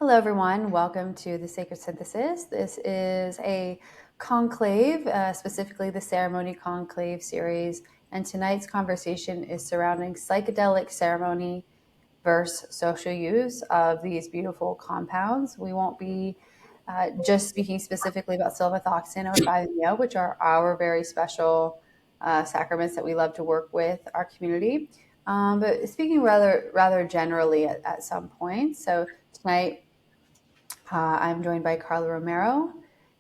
Hello, everyone. Welcome to the Sacred Synthesis. This is a conclave, specifically the Ceremony Conclave series. And tonight's conversation is surrounding psychedelic ceremony versus social use of these beautiful compounds. We won't be just speaking specifically about silmethoxin or 5-MeO, which are our very special sacraments that we love to work with our community. But speaking rather generally at some point. So tonight I'm joined by Carla Romero.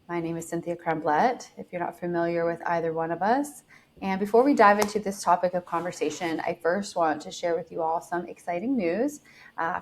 My name is Cynthia Cramblett, if you're not familiar with either one of us. And before we dive into this topic of conversation, I first want to share with you all some exciting news.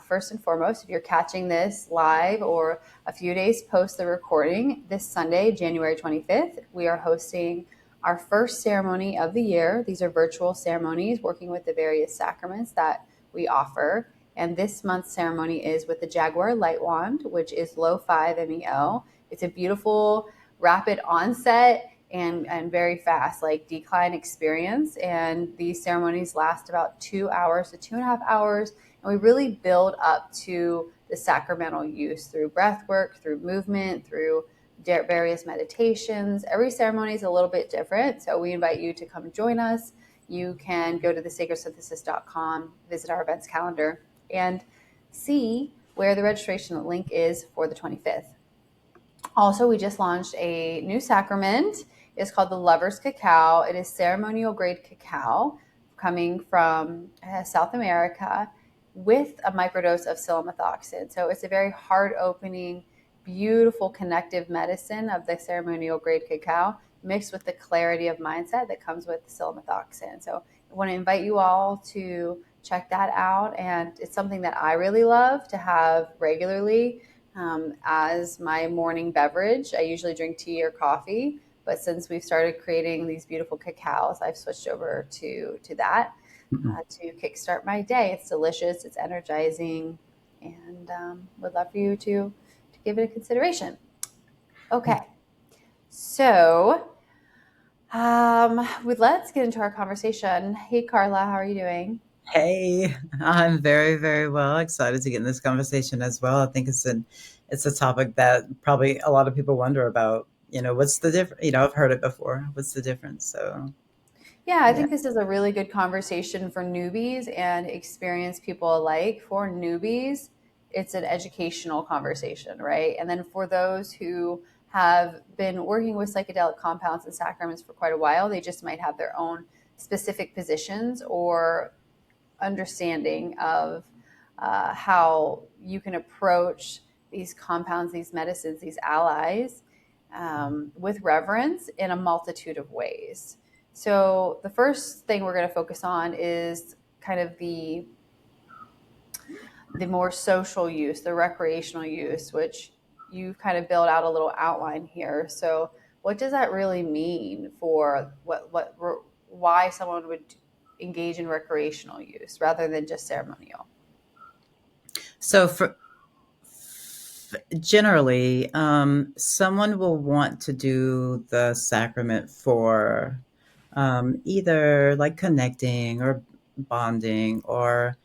First and foremost, if you're catching this live or a few days post the recording, this Sunday, January 25th, we are hosting our first ceremony of the year. These are virtual ceremonies working with the various sacraments that we offer. And this month's ceremony is with the Jaguar Light Wand, which is low 5-MeO. It's a beautiful, rapid onset and very fast, like decline experience. And these ceremonies last about 2 hours to 2.5 hours. And we really build up to the sacramental use through breath work, through movement, through various meditations. Every ceremony is a little bit different. So we invite you to come join us. You can go to thesacredsynthesis.com, visit our events calendar, and see where the registration link is for the 25th. Also, we just launched a new sacrament. It's called the Lover's Cacao. It is ceremonial grade cacao coming from South America with a microdose of silmethoxin. So it's a very heart opening, beautiful connective medicine of the ceremonial grade cacao mixed with the clarity of mindset that comes with the silmethoxin. So I want to invite you all to check that out. And it's something that I really love to have regularly as my morning beverage. I usually drink tea or coffee, but since we've started creating these beautiful cacaos, I've switched over to that to kickstart my day. It's delicious, it's energizing, and would love for you to give it a consideration. Okay, so let's get into our conversation. Hey, Carla, how are you doing? Hey, I'm very, very well. Excited to get in this conversation as well. I think it's a topic that probably a lot of people wonder about. What's the difference? I've heard it before. What's the difference? So, Yeah, I yeah. think this is a really good conversation for newbies and experienced people alike. For newbies, it's an educational conversation, right? And then for those who have been working with psychedelic compounds and sacraments for quite a while, they just might have their own specific positions or understanding of how you can approach these compounds, these medicines, these allies with reverence in a multitude of ways. So the first thing we're going to focus on is kind of the more social use, the recreational use, which you've kind of built out a little outline here. So what does that really mean for why someone would engage in recreational use rather than just ceremonial? So for generally, someone will want to do the sacrament for either like connecting or bonding or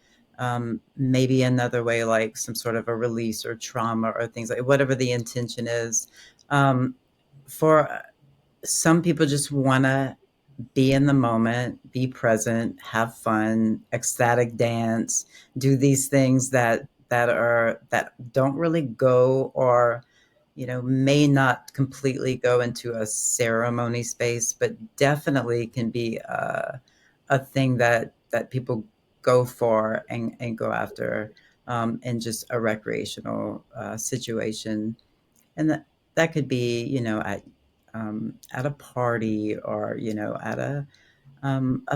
maybe another way like some sort of a release or trauma or things like whatever the intention is. For some people just want to be in the moment, be present, have fun, ecstatic dance, do these things that don't really go or may not completely go into a ceremony space, but definitely can be a thing that people go for and go after in just a recreational situation. And that could be at a party or at a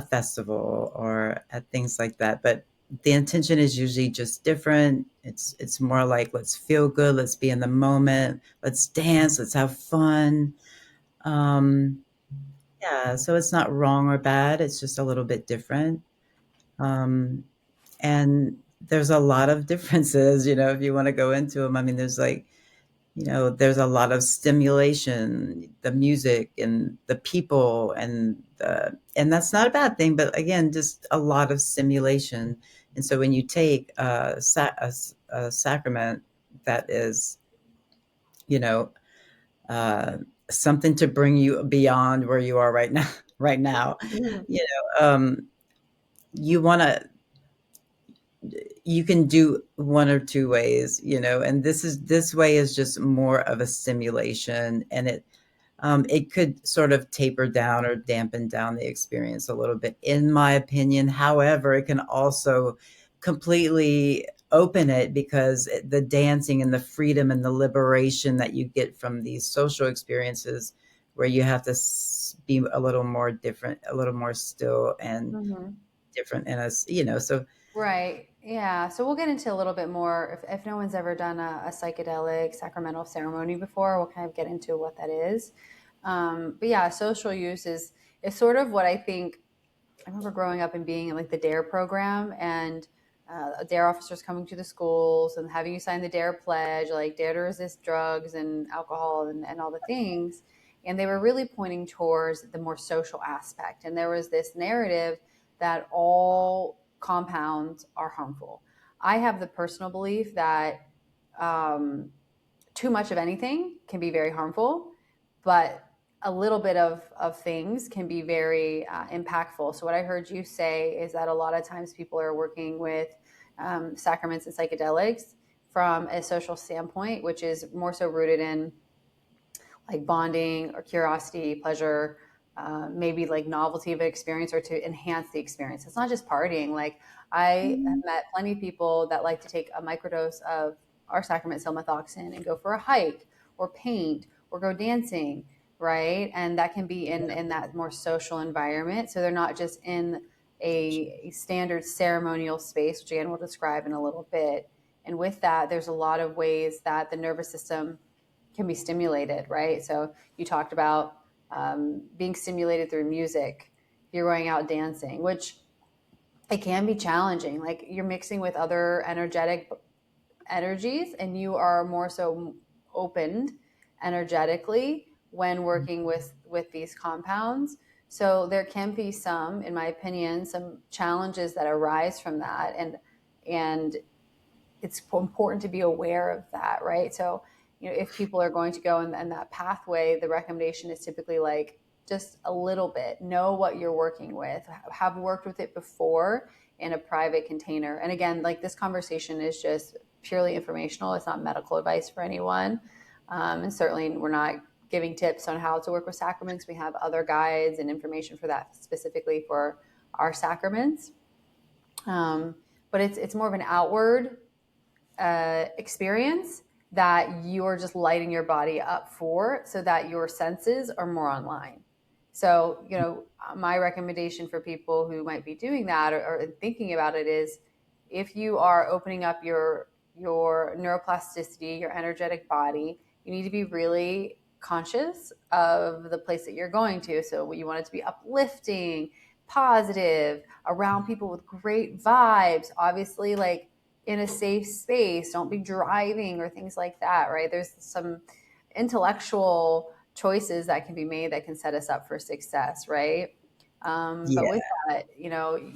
festival or at things like that. But the intention is usually just different. It's more like let's feel good, let's be in the moment, let's dance, let's have fun. um yeah, so it's not wrong or bad, it's just a little bit different. Um and there's a lot of differences, if you want to go into them. I mean, there's a lot of stimulation, the music and the people and that's not a bad thing, but again, just a lot of stimulation. And so when you take a sacrament that is, you know, uh, something to bring you beyond where you are right now. Right now, Mhm. you you want to, you can do one or two ways, and this way is just more of a stimulation, and it could sort of taper down or dampen down the experience a little bit, in my opinion. However, it can also completely open it, because the dancing and the freedom and the liberation that you get from these social experiences, where you have to be a little more different, a little more still and Mhm. different in us, so Right. Yeah. So we'll get into a little bit more. If no one's ever done a psychedelic sacramental ceremony before, we'll kind of get into what that is. But yeah, social use is sort of what I think. I remember growing up and being in like the DARE program, and DARE officers coming to the schools and having you sign the DARE pledge, like dare to resist drugs and alcohol and all the things. And they were really pointing towards the more social aspect. And there was this narrative that all compounds are harmful. I have the personal belief that um, too much of anything can be very harmful, but a little bit of things can be very impactful. So, what I heard you say is that a lot of times people are working with sacraments and psychedelics from a social standpoint, which is more so rooted in like bonding or curiosity, pleasure, maybe like novelty of an experience or to enhance the experience. It's not just partying. Like I have met plenty of people that like to take a microdose of our sacrament silmethoxin and go for a hike or paint or go dancing, right? And that can be in that more social environment. So they're not just in a standard ceremonial space, which again we'll describe in a little bit. And with that, there's a lot of ways that the nervous system can be stimulated, right? So you talked about being stimulated through music. You're going out dancing, which it can be challenging. Like you're mixing with other energetic energies, and you are more so opened energetically when working with these compounds. So there can be some, in my opinion, some challenges that arise from that, and it's important to be aware of that, right? So, if people are going to go in that pathway, the recommendation is typically like just a little bit, know what you're working with, have worked with it before in a private container. And again, like this conversation is just purely informational, it's not medical advice for anyone. And certainly, we're not giving tips on how to work with sacraments. We have other guides and information for that specifically for our sacraments. But it's more of an outward experience that you're just lighting your body up for, so that your senses are more online. So, my recommendation for people who might be doing that or thinking about it is, if you are opening up your neuroplasticity, your energetic body, you need to be really conscious of the place that you're going to. So you want it to be uplifting, positive, around people with great vibes, obviously, like in a safe space. Don't be driving or things like that, right? There's some intellectual choices that can be made that can set us up for success, right? But with yeah, that,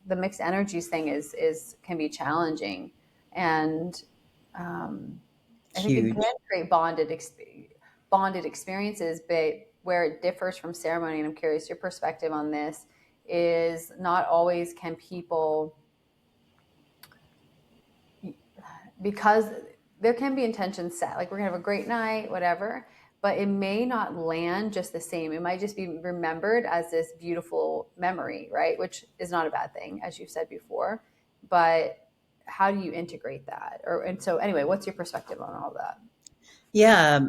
the mixed energies thing is can be challenging, and um, I think it can huge. create bonded experiences. But where it differs from ceremony, and I'm curious your perspective on this, is not always can people, because there can be intentions set, like we're gonna have a great night, whatever, but it may not land just the same. It might just be remembered as this beautiful memory, right? Which is not a bad thing, as you said before. But how do you integrate that? And so anyway, what's your perspective on all that? Yeah,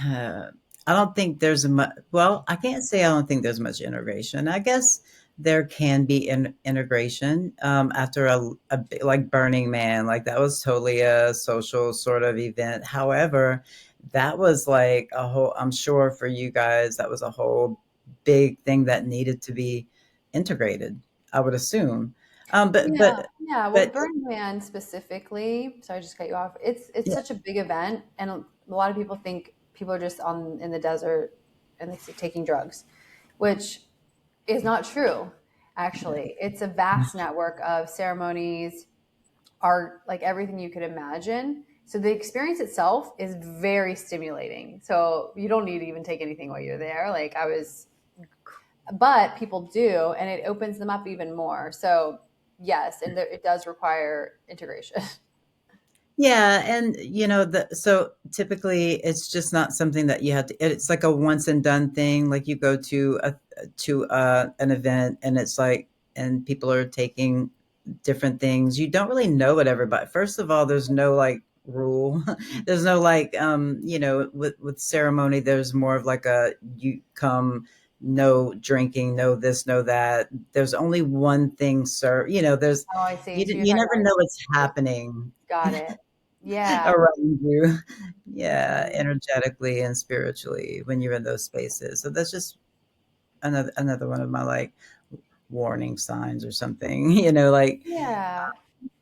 I don't think there's much. Well, I can't say I don't think there's much integration. I guess there can be integration after like Burning Man, like that was totally a social sort of event. However, that was like a whole. I'm sure for you guys, that was a whole big thing that needed to be integrated. I would assume, but Yeah, yeah. Well, but Burning Man specifically, sorry, I just cut you off. It's yeah, such a big event, and a lot of people think people are just on in the desert and they're taking drugs, which is not true. Actually, it's a vast network of ceremonies, art, like everything you could imagine. So the experience itself is very stimulating. So you don't need to even take anything while you're there. Like I was, but people do, and it opens them up even more. So yes, and there, it does require integration. Yeah, and so typically it's just not something that you have to. It's like a once and done thing. Like you go to an event, and it's like, and people are taking different things. You don't really know what everybody. First of all, there's no like rule. There's no like with ceremony. There's more of like a you come. No drinking, no this, no that. There's only one thing, sir. There's Oh, I see. you. So you're You talking never know what's about, happening got it. Yeah. around you. Yeah, Mhm. energetically and spiritually when you're in those spaces. So that's just another one of my like warning signs or something, like Yeah.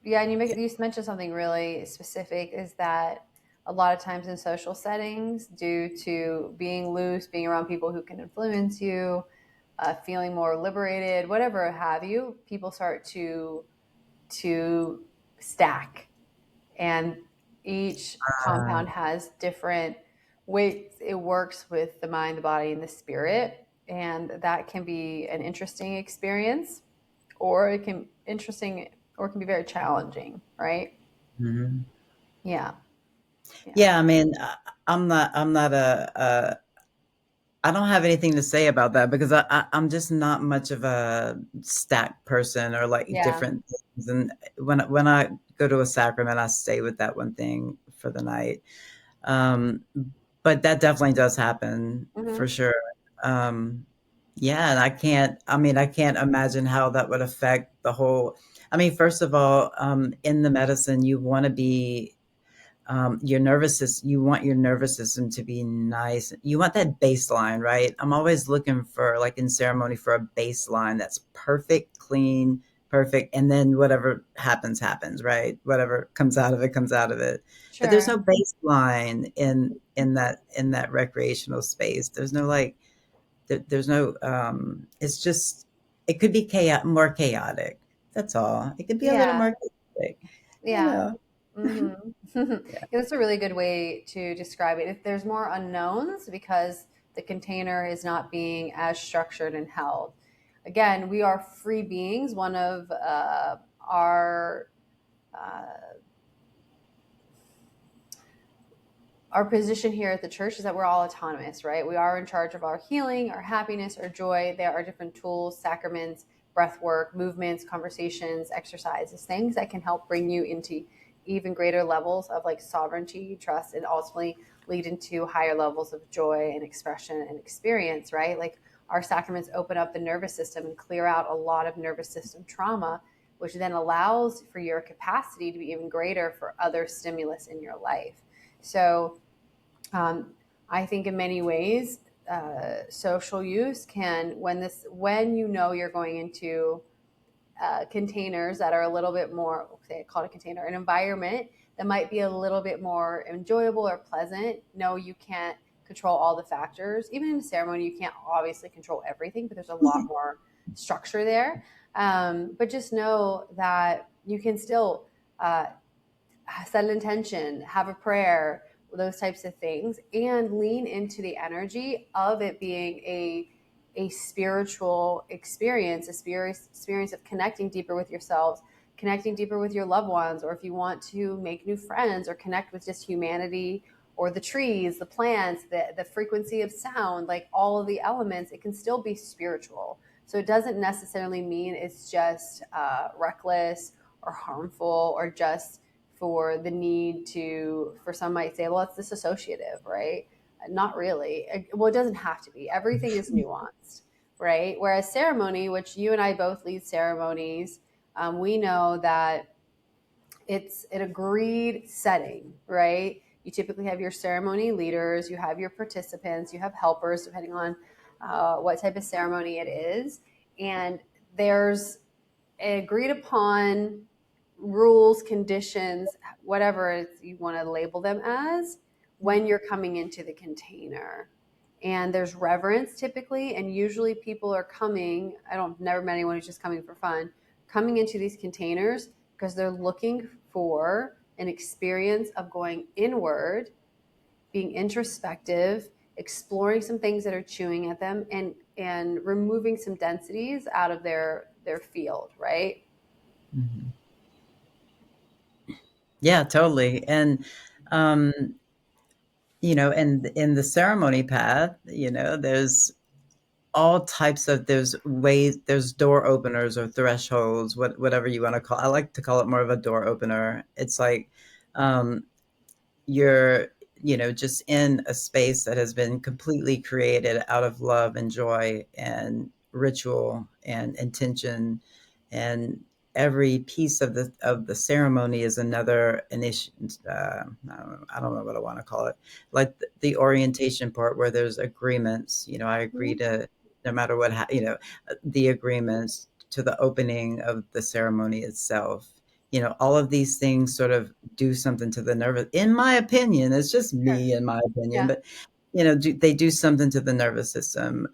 Yeah, and you mentioned something really specific is that a lot of times in social settings, due to being loose, being around people who can influence you, feeling more liberated, whatever have you, people start to stack, and each uh, compound has different ways it works with the mind, the body, and the spirit, and that can be an interesting experience, or it can interesting, or it can be very challenging, right? mhm. Yeah, yeah, Yeah, I mean, I'm not I don't have anything to say about that because I'm just not much of a stack person or like yeah. different things. And when I go to a sacrament, I stay with that one thing for the night. Um, but that definitely does happen for Hmm. sure. Um, yeah, and I can't imagine how that would affect the whole. I mean, first of all, in the medicine, you want to be your nervous system, you want your nervous system to be nice. You want that baseline, right? I'm always looking for, like in ceremony, for a baseline that's perfect, clean, perfect. And then whatever happens, happens, right? Whatever comes out of it, comes out of it. But there's no Sure. baseline in that recreational space. There's no like, there's no, it's just, it could be more chaotic. That's all. It could be a little Yeah, more chaotic, you yeah. know? Hmm. That's a really good way to describe it. If there's more unknowns because the container is not being as structured and held. Again, we are free beings. One of uh, our position here at the church is that we're all autonomous, right? We are in charge of our healing, our happiness, our joy. There are different tools, sacraments, breath work, movements, conversations, exercises, things that can help bring you into even greater levels of like sovereignty, trust, and ultimately lead into higher levels of joy and expression and experience, right? Like our sacraments open up the nervous system and clear out a lot of nervous system trauma, which then allows for your capacity to be even greater for other stimulus in your life. So um, I think in many ways, social use can when you know you're going into containers that are a little bit more, say, call it a container, an environment that might be a little bit more enjoyable or pleasant. No, you can't control all the factors. Even in a ceremony, you can't obviously control everything, but there's a lot more structure there. But just know that you can still set an intention, have a prayer, those types of things, and lean into the energy of it being a spiritual experience, experience of connecting deeper with yourselves, connecting deeper with your loved ones, or if you want to make new friends or connect with just humanity or the trees, the plants, the frequency of sound, like all of the elements, it can still be spiritual. So it doesn't necessarily mean it's just reckless or harmful or just for the need to, for some might say, well, it's disassociative, right? Not really. Well, it doesn't have to be. Everything is nuanced, right? Whereas ceremony, which you and I both lead ceremonies, we know that it's an agreed setting, right? You typically have your ceremony leaders, you have your participants, you have helpers, depending on what type of ceremony it is. And there's agreed upon rules, conditions, whatever you want to label them as, when you're coming into the container. And there's reverence typically, and usually people are coming. I don't never met anyone who's just coming for fun, coming into these containers because they're looking for an experience of going inward, being introspective, exploring some things that are chewing at them, and removing some densities out of their field, right? Mhm. Yeah, totally. And um, and in the ceremony path, there's all types of there's ways, there's door openers or thresholds, whatever you want to call. I like to call it more of a door opener. It's like um, you're just in a space that has been completely created out of love and joy and ritual and intention, and every piece of the ceremony is another initiation. I don't know what I want to call it, like the orientation part where there's agreements. I agree Mhm. to, no matter what the agreements to the opening of the ceremony itself. All of these things sort of do something to the nervous, in my opinion. It's just Sure. me, in my opinion, Yeah. but they do something to the nervous system.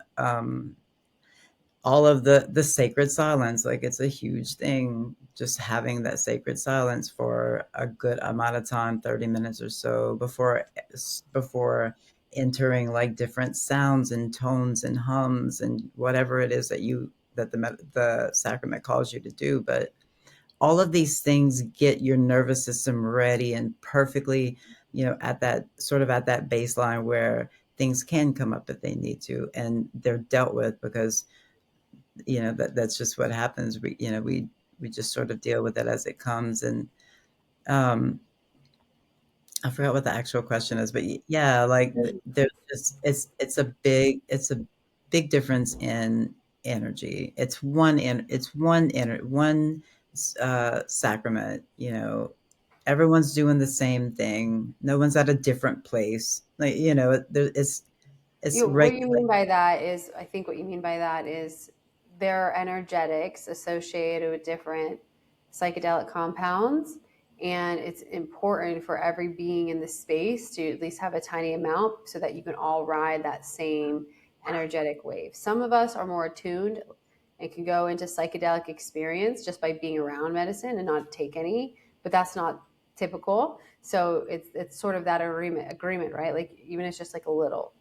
All of the sacred silence, like, it's a huge thing, just having that sacred silence for a good amount of time, 30 minutes or so, before entering, like, different sounds and tones and hums and whatever it is that the sacrament calls you to do. But all of these things get your nervous system ready and perfectly, at that baseline where things can come up if they need to, and they're dealt with, because that's just what happens. We just sort of deal with it as it comes. And um I forgot what the actual question is, but yeah, like, there's just it's a big difference in energy. It's one sacrament. Everyone's doing the same thing. No one's at a different place. Like, it's What you regulated. mean by that is, I think what you mean by that is there are energetics associated with different psychedelic compounds, and it's important for every being in the space to at least have a tiny amount so that you can all ride that same energetic wave. Some of us are more attuned and can go into psychedelic experience just by being around medicine and not take any, but that's not typical. So it's sort of that agreement, right? Like, even it's just like a little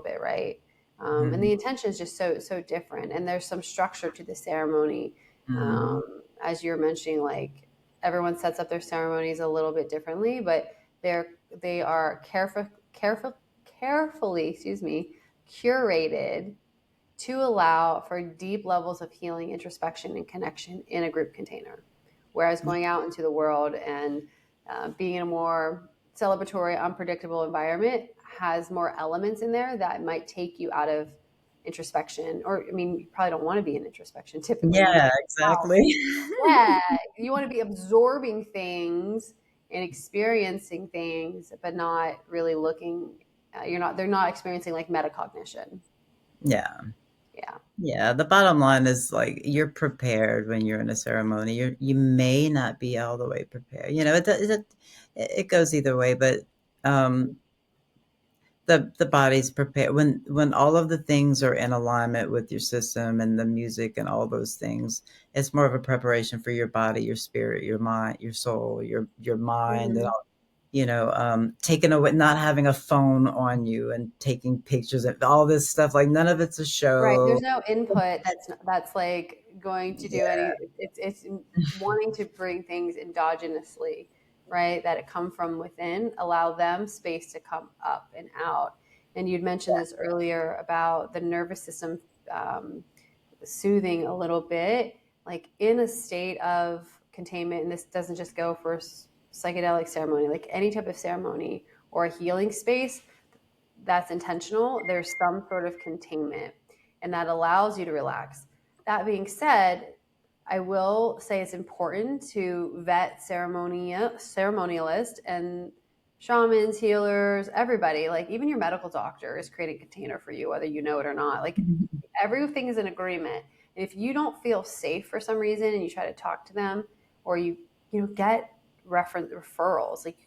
bit, right? And the Mhm. intention is just so different, and there's some structure to the ceremony. Mhm. As you're mentioning, like, everyone sets up their ceremonies a little bit differently, but they are carefully, excuse me, curated to allow for deep levels of healing, introspection, and connection in a group container. Whereas going out into the world and being in a more celebratory, unpredictable environment has more elements in there that might take you out of introspection. Or, I mean, you probably don't want to be in introspection typically. You want Yeah, to be out. exactly. Yeah, you want to be absorbing things and experiencing things, but not really looking. They're not experiencing like metacognition. Yeah. Yeah. Yeah, the bottom line is, like, you're prepared when you're in a ceremony. You may not be all the way prepared. It goes either way, but um, the body's prepared when all of the things are in alignment with your system and the music and all those things. It's more of a preparation for your body, your spirit, your mind, your soul, your mind, and Mhm. all. Taking away, not having a phone on you and taking pictures and all this stuff. Like, none of it's a Right. There's show. no input that's like going to do Yeah. any. It's wanting to bring things endogenously, right? That it come from within, allow them space to come up and out. And you'd mentioned this earlier about the nervous system um, soothing a little bit, like in a state of containment. And this doesn't just go for psychedelic ceremony, like any type of ceremony or a healing space that's intentional, there's some sort of containment, and that allows you to relax. That being said, I will say it's important to vet ceremonialists and shamans, healers, everybody. Like, even your medical doctor is creating a container for you, whether you know it or not. Like, everything is an agreement. And if you don't feel safe for some reason and you try to talk to them, or you get referrals, like,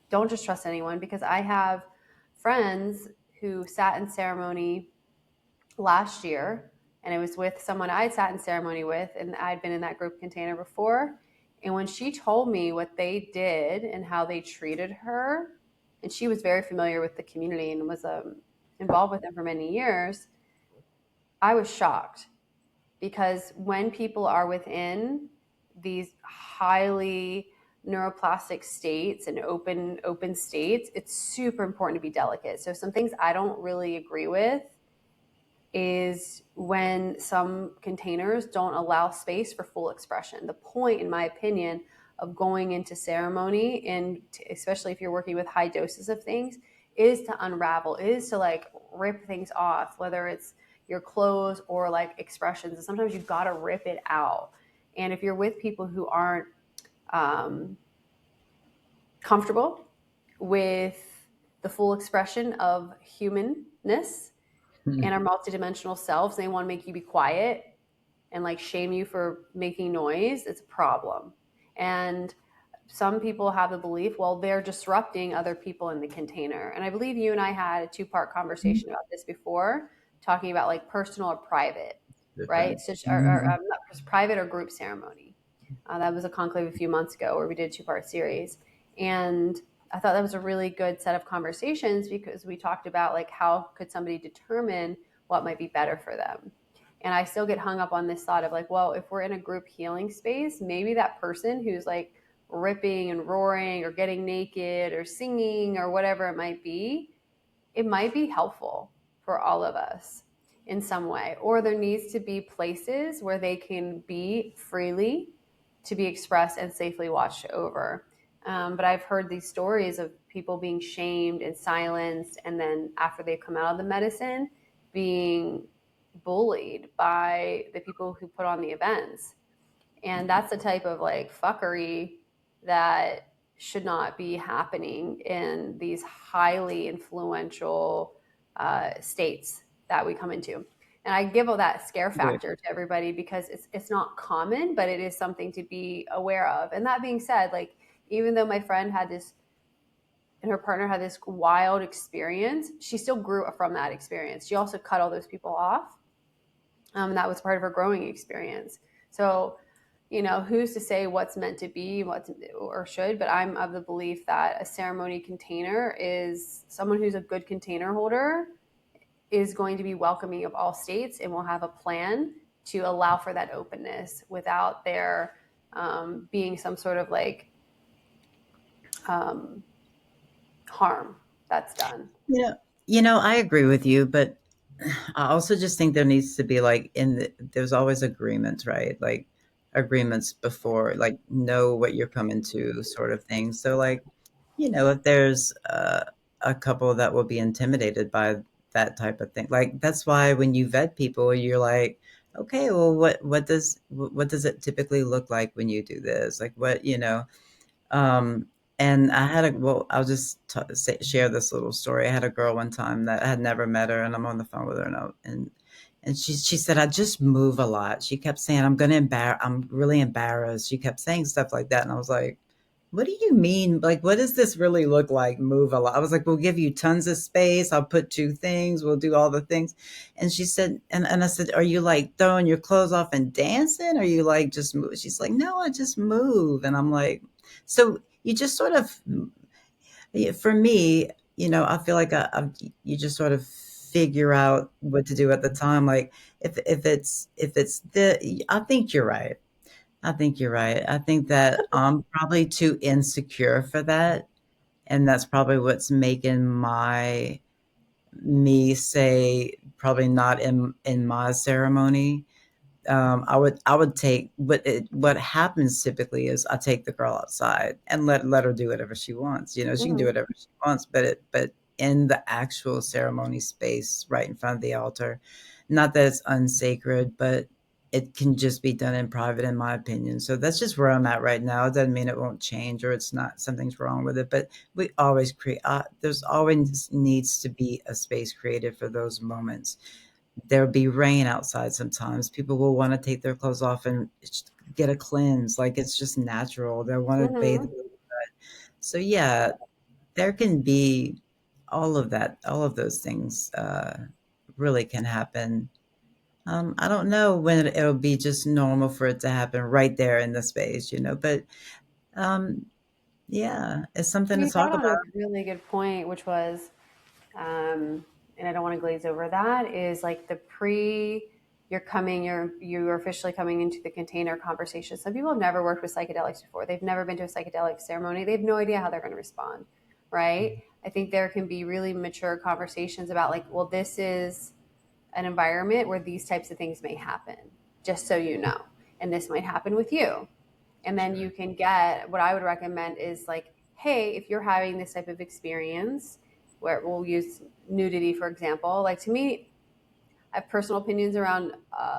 don't just trust anyone, because I have friends who sat in ceremony last year, and it was with someone I'd sat in ceremony with, and I'd been in that group container before, And when she told me what they did and how they treated her, and she was very familiar with the community and was involved with them for many years, I was shocked because when people are within these highly neuroplastic states and open states, it's super important to be delicate. So some things I don't really agree with is when some containers don't allow space for full expression. The point, in my opinion, of going into ceremony, and especially if you're working with high doses of things, is to unravel, is to like rip things off, whether it's your clothes or like expressions. And sometimes you've got to rip it out. And if you're with people who aren't um, comfortable with the full expression of humanness and our multidimensional selves, they want to make you be quiet and like shame you for making noise, it's a problem. And some people have the belief, well, they're disrupting other people in the container. And I believe you and I had a two-part conversation about this before, talking about like personal or private, right? Different. So, Mhm. not just private or group ceremony. That was a conclave a few months ago where we did a two-part series. And I thought that was a really good set of conversations because we talked about like how could somebody determine what might be better for them. And I still get hung up on this thought of like, well, if we're in a group healing space, maybe that person who's like ripping and roaring or getting naked or singing or whatever it might be helpful for all of us in some way. Or there needs to be places where they can be freely to be expressed and safely watched over. But I've heard these stories of people being shamed and silenced, and then after they come out of the medicine, being bullied by the people who put on the events. And that's the type of like fuckery that should not be happening in these highly influential states that we come into. And I give all that scare Right. factor to everybody because it's not common, but it is something to be aware of. And that being said, like even though my friend had this and her partner had this wild experience, she still grew from that experience. She also cut all those people off. And that was part of her growing experience. So, who's to say what's meant to be, what's or should? But I'm of the belief that a ceremony container is someone who's a good container holder is going to be welcoming of all states and will have a plan to allow for that openness without there being some sort of like um, harm that's done. Yeah. I agree with you, but I also just think there needs to be like there's always agreements, right? Like agreements before, like know what you're coming to, sort of thing. So like, if there's a couple that will be intimidated by that type of thing, like that's why when you vet people, you're like, okay, well, what does it typically look like when you do this? Like um, and I'll just share this little story. I had a girl one time that I had never met her, and I'm on the phone with her, and she said, I just move a lot. She kept saying, I'm really embarrassed. She kept saying stuff like that. And I was like, what do you mean? Like, what does this really look like? Move a lot. I was like, we'll give you tons of space. I'll put two things. We'll do all the things. And she said, and I said, are you like throwing your clothes off and dancing? Or are you like just move? She's like, no, I just move. And I'm like, so you just sort of, yeah, for me, I feel like you just sort of figure out what to do at the time. Like if it's I think you're right. I think you're right. I think that I'm probably too insecure for that, and that's probably what's making my me say probably not in my ceremony. I would take what happens typically is I take the girl outside and let her do whatever she wants. She can do Mm-hmm. whatever she wants, but in the actual ceremony space right in front of the altar, not that it's unsacred, but it can just be done in private, in my opinion. So that's just where I'm at right now. It doesn't mean it won't change or it's not something's wrong with it, but we always create. There's always needs to be a space created for those moments. There'll be rain outside sometimes. People will wanna take their clothes off and get a cleanse, like, it's just natural. They'll wanna bathe. Mm-hmm. So, yeah, there can be all of that, all of those things, really can happen. I don't know when it'll be just normal for it to happen right there in the space, but um, yeah, it's something Well, to you brought talk on a about. really good point, which was, and I don't want to glaze over that, is like the pre you're officially coming into the container conversation. Some people have never worked with psychedelics before. They've never been to a psychedelic ceremony. They have no idea how they're going to respond, right? I think there can be really mature conversations about like, well, this is an environment where these types of things may happen, just so you know. And this might happen with you. And then you Sure. can get what I would recommend is like, hey, if you're having this type of experience, where we'll use nudity, for example, like to me, I have personal opinions around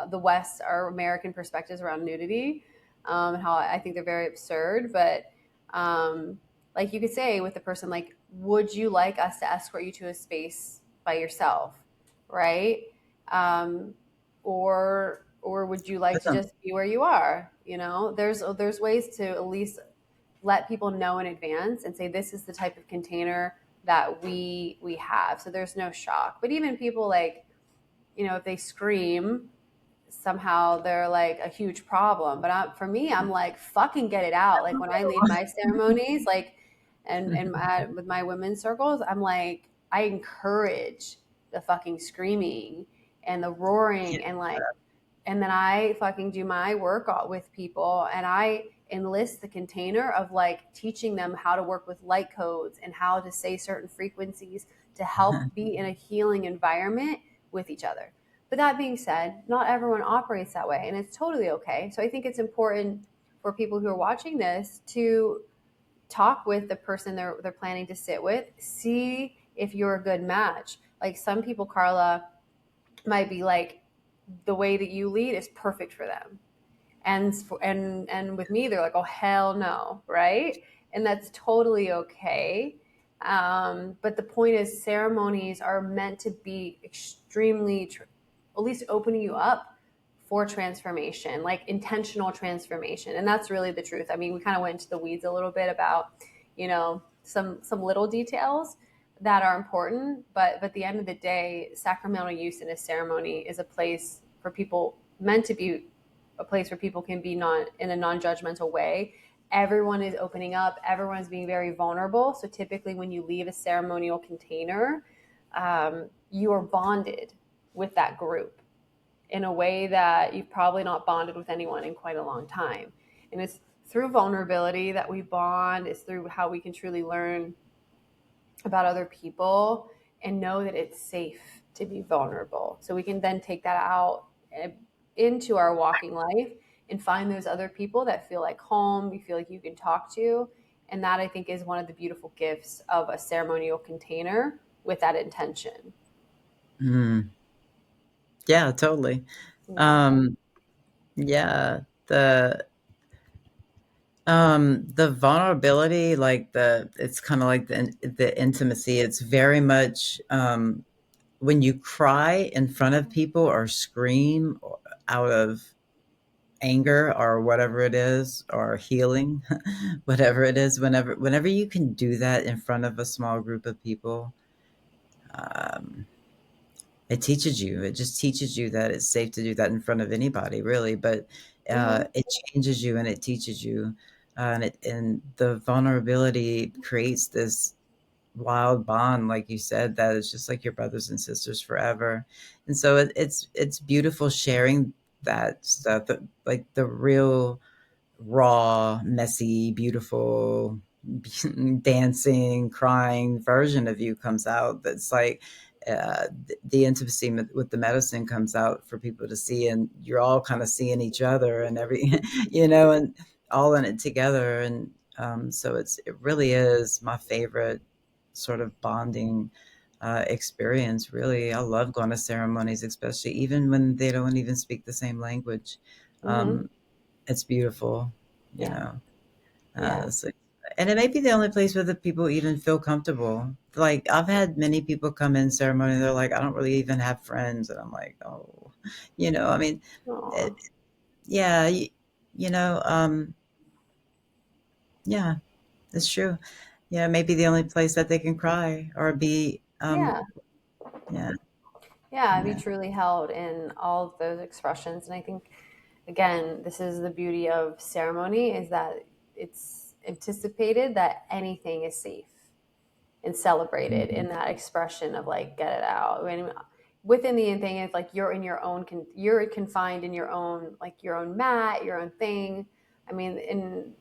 the West, our American perspectives around nudity, and how I think they're very absurd. But um, like you could say with the person, like, would you like us to escort you to a space by yourself, right? Um, or would you like That's to just be where you are? You know, there's ways to at least let people know in advance and say this is the type of container that we have, so there's no shock. But even people like, if they scream, somehow they're like a huge problem. But for me, I'm like, fucking get it out. Like when I lead my ceremonies, like, with my women's circles, I'm like, I encourage the fucking screaming and the yeah. roaring, and then I fucking do my work with people, and I enlist the container of like teaching them how to work with light codes and how to say certain frequencies to help be in a healing environment with each other. But that being said, not everyone operates that way, and it's totally okay. So I think it's important for people who are watching this to talk with the person they're planning to sit with, see if you're a good match. Like some people, Carla, might be like, the way that you lead is perfect for them, and with me they're like, oh hell no, right? And that's totally okay. But the point is, ceremonies are meant to be extremely at least opening you up for transformation, like intentional transformation. And that's really the truth. I mean, we kind of went into the weeds a little bit about, some little details that are important, but at the end of the day, sacramental use in a ceremony is a place for people, meant to be a place where people can be non in a non-judgmental way. Everyone is opening up, everyone's being very vulnerable. So typically when you leave a ceremonial container, you are bonded with that group in a way that you've probably not bonded with anyone in quite a long time. And it's through vulnerability that we bond. It's through how we can truly learn about other people and know that it's safe to be vulnerable. So we can then take that out into our walking life and find those other people that feel like home, you feel like you can talk to. And that, I think, is one of the beautiful gifts of a ceremonial container with that intention. Mm, yeah, totally. Yeah. Um, yeah, the vulnerability, like it's kind of like the intimacy. It's very much when you cry in front of people or scream out of anger or whatever it is, or healing, whatever it is. Whenever you can do that in front of a small group of people, um, it teaches you. It just teaches you that it's safe to do that in front of anybody, really. But Mm-hmm. it changes you and it teaches you, and the vulnerability creates this wild bond, like you said, that is just like your brothers and sisters forever. And so it's beautiful sharing that stuff, like the real raw, messy, beautiful, dancing, crying version of you comes out. That's like the intimacy with the medicine comes out for people to see, and you're all kind of seeing each other and and all in it together. And so it really is my favorite sort of bonding experience. Really, I love going to ceremonies, especially even when they don't even speak the same language. Mm-hmm. Um, it's beautiful, you Yeah. know. Yeah. So, and it may be the only place where the people even feel comfortable. Like I've had many people come in ceremony, they're like, I don't really even have friends, and I'm like, oh, I mean, Aw. it, yeah, you know, yeah, it's true. Yeah, maybe the only place that they can cry or be, Yeah. yeah, Yeah, be Yeah. truly held in all of those expressions. And I think, again, this is the beauty of ceremony is that it's anticipated that anything is safe and celebrated Mhm. in that expression of like get it out. I mean, within the thing is like you're in your own, you're confined in your own like your own mat, your own thing. I mean, in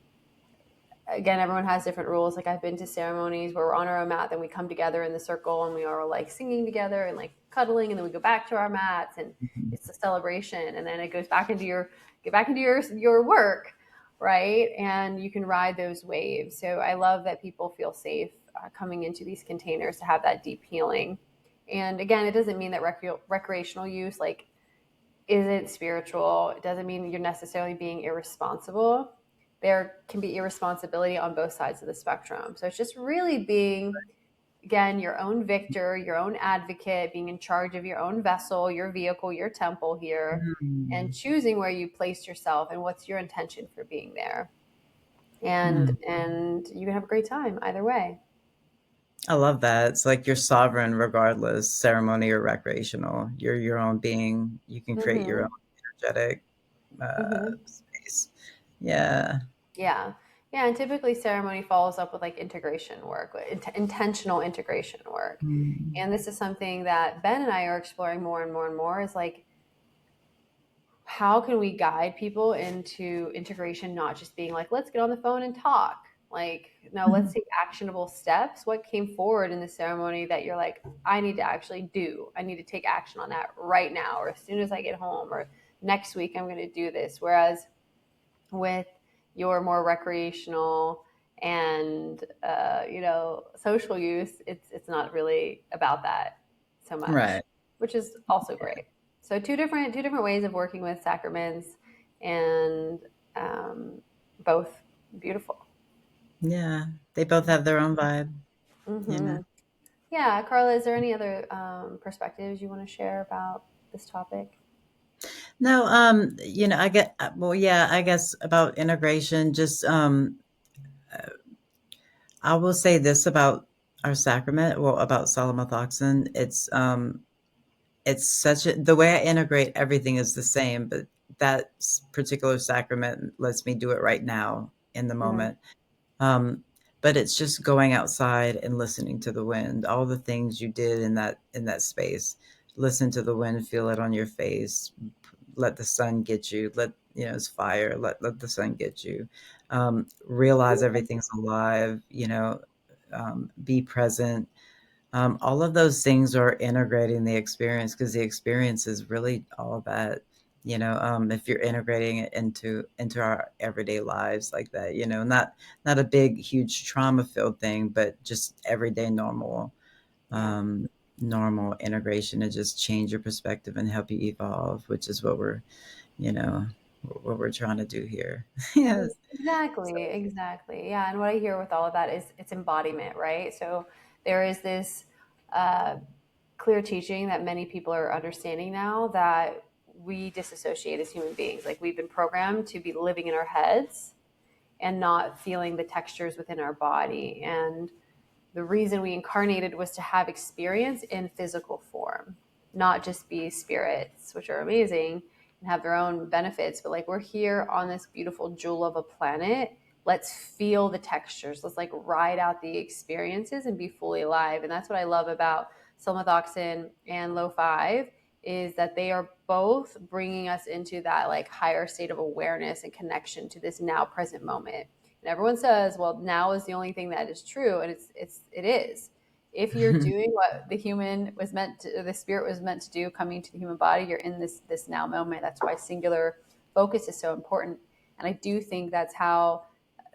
again, everyone has different rules. Like I've been to ceremonies where we're on our own mat, then we come together in the circle and we are like singing together and like cuddling, and then we go back to our mats and Mhm. it's a celebration, and then it goes back into your get back into your work, right? And you can ride those waves. So I love that people feel safe coming into these containers to have that deep healing. And again, it doesn't mean that recreational use like isn't spiritual. It doesn't mean you're necessarily being irresponsible. There can be irresponsibility on both sides of the spectrum. So it's just really being, again, your own victor, your own advocate, being in charge of your own vessel, your vehicle, your temple here, and Mhm. choosing where you place yourself and what's your intention for being there. Mm. And you can have a great time either way. I love that. It's like you're sovereign regardless, ceremony or recreational. You're your own being. You can create your own Mm-hmm. energetic Mm-hmm. space. Yeah. Yeah. Yeah. And typically ceremony follows up with like integration work, intentional integration work. Mm. And this is something that Ben and I are exploring more and more and more is like, how can we guide people into integration, not just being like, let's get on the phone and talk? Like, no, let's take actionable steps. What came forward in the ceremony that you're like, I need to actually do? I need to take action on that right now, or as soon as I get home, or next week, I'm going to do this. Whereas with your more recreational and social use, it's not really about that so much, Right. which is also great. So two different ways of working with sacraments, and um, both beautiful. Yeah. They both have their own vibe, you Hmm. know. Yeah, Carla, is there any other perspectives you want to share about this topic? No, I get well, yeah, I guess about integration, just I will say this about our sacrament, well, about Salamathoxin. It's such a the way I integrate everything is the same, but that particular sacrament lets me do it right now in the Hmm. moment. Um, but it's just going outside and listening to the wind, all the things you did in that space. Listen to the wind, feel it on your face, let the sun get you. Let it's fire. Let the sun get you. Realize everything's alive. Be present. All of those things are integrating the experience because the experience is really all that. If you're integrating it into our everyday lives like that, not a big, huge trauma filled thing, but just everyday Yeah. um, normal integration to just change your perspective and help you evolve, which is you know, what we're trying to do here. Yes. So, Exactly, exactly. Yeah, and what I hear with all of that is it's embodiment, right? So there is this uh, clear teaching that many people are understanding now that we disassociate as human beings. Like we've been programmed to be living in our heads and not feeling the textures within our body. And the reason we incarnated was to have experience in physical form, not just be spirits, which are amazing and have their own benefits. But like we're here on this beautiful jewel of a planet. Let's feel the textures. Let's like ride out the experiences and be fully alive. And that's what I love about Silmathoxin and Low Five is that they are both bringing us into that like higher state of awareness and connection to this now present moment. And everyone says, well, now is the only thing that is true. And it is. If you're doing what the spirit was meant to do, coming to the human body, you're in this now moment. That's why singular focus is so important. And I do think that's how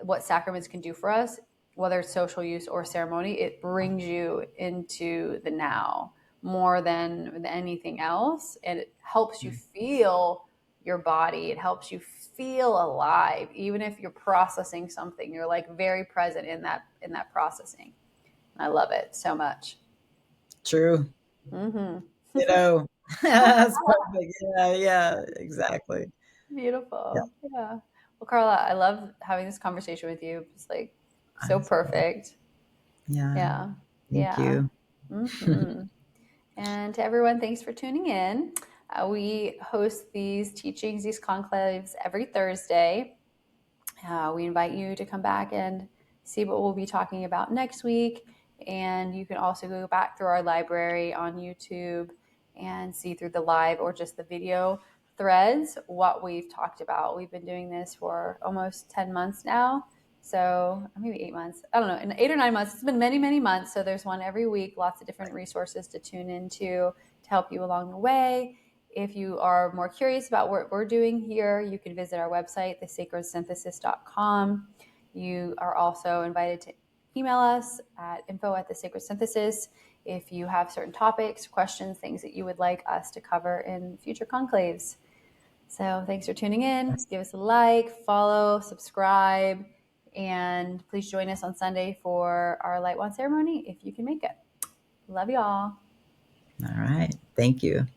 what sacraments can do for us, whether it's social use or ceremony, it brings you into the now more than anything else. And it helps you feel your body. It helps you feel alive. Even if you're processing something, you're like very present in that processing. I love it so much. true. Hmm. That's perfect. Yeah, yeah, exactly. Yeah. Beautiful. Yeah. Well, Carla, I love having this conversation with you. It's like so perfect. Yeah. Yeah. Thank Yeah. you. Hmm. And to everyone, thanks for tuning in. We host these teachings, these conclaves every Thursday. We invite you to come back and see what we'll be talking about next week. And you can also go back through our library on YouTube and see through the live or just the video threads what we've talked about. We've been doing this for almost 10 months now. So maybe 8 months. I don't know. In 8 or 9 months, it's been many, many months. So there's one every week, lots of different resources to tune into to help you along the way. If you are more curious about what we're doing here, you can visit our website, thesacredsynthesis.com. You are also invited to email us at info@thesacredsynthesis if you have certain topics, questions, things that you would like us to cover in future conclaves. So thanks for tuning in. Give us a like, follow, subscribe, and please join us on Sunday for our light wand ceremony if you can make it. Love y'all. All right. Thank you.